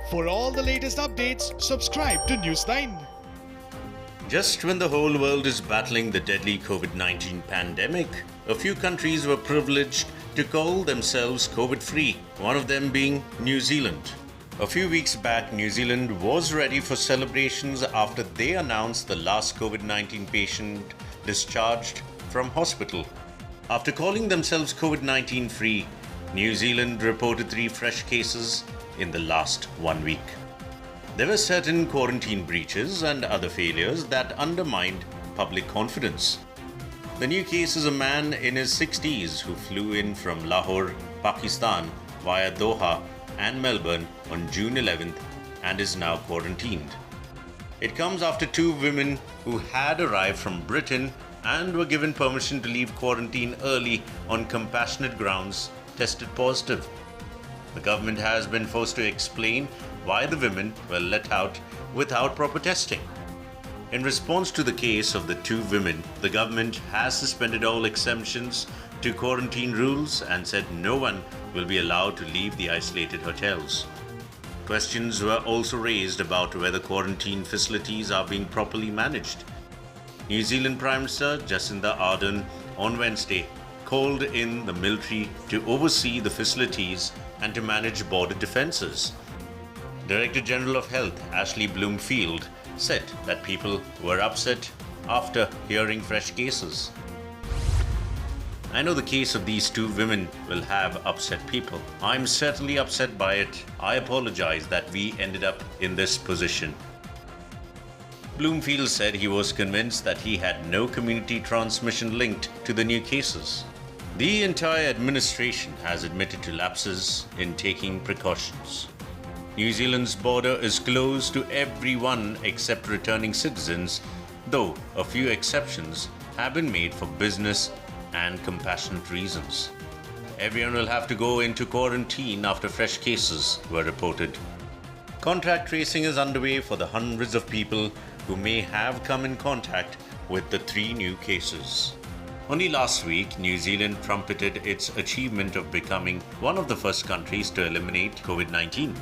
For all the latest updates, subscribe to News9. Just when the whole world is battling the deadly COVID-19 pandemic, a few countries were privileged to call themselves COVID-free, one of them being New Zealand. A few weeks back, New Zealand was ready for celebrations after they announced the last COVID-19 patient discharged from hospital. After calling themselves COVID-19 free, New Zealand reported 3 fresh cases in the last 1 week. There were certain quarantine breaches and other failures that undermined public confidence. The new case is a man in his 60s who flew in from Lahore, Pakistan via Doha and Melbourne on June 11th and is now quarantined. It comes after 2 women who had arrived from Britain and were given permission to leave quarantine early on compassionate grounds tested positive. The government has been forced to explain why the women were let out without proper testing. In response to the case of the 2 women, the government has suspended all exemptions to quarantine rules and said no one will be allowed to leave the isolated hotels. Questions were also raised about whether quarantine facilities are being properly managed. New Zealand Prime Minister Jacinda Ardern on Wednesday called in the military to oversee the facilities and to manage border defences. Director General of Health Ashley Bloomfield said that people were upset after hearing fresh cases. I know the case of these 2 women will have upset people. I'm certainly upset by it. I apologize that we ended up in this position. Bloomfield said he was convinced that he had no community transmission linked to the new cases. The entire administration has admitted to lapses in taking precautions. New Zealand's border is closed to everyone except returning citizens, though a few exceptions have been made for business and compassionate reasons. Everyone will have to go into quarantine after fresh cases were reported. Contact tracing is underway for the hundreds of people who may have come in contact with the 3 new cases. Only last week, New Zealand trumpeted its achievement of becoming one of the first countries to eliminate COVID-19.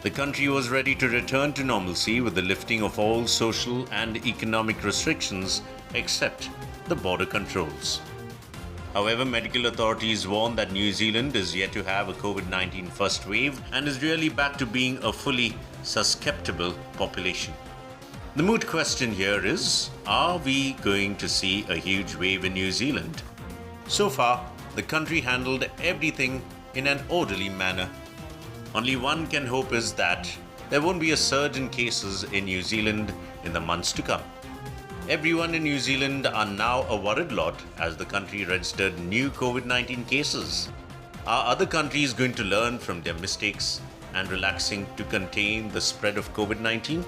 The country was ready to return to normalcy with the lifting of all social and economic restrictions except the border controls. However, medical authorities warn that New Zealand is yet to have a COVID-19 first wave and is really back to being a fully susceptible population. The moot question here is, are we going to see a huge wave in New Zealand? So far, the country handled everything in an orderly manner. Only one can hope is that there won't be a surge in cases in New Zealand in the months to come. Everyone in New Zealand are now a worried lot as the country registered new COVID-19 cases. Are other countries going to learn from their mistakes and relaxing to contain the spread of COVID-19?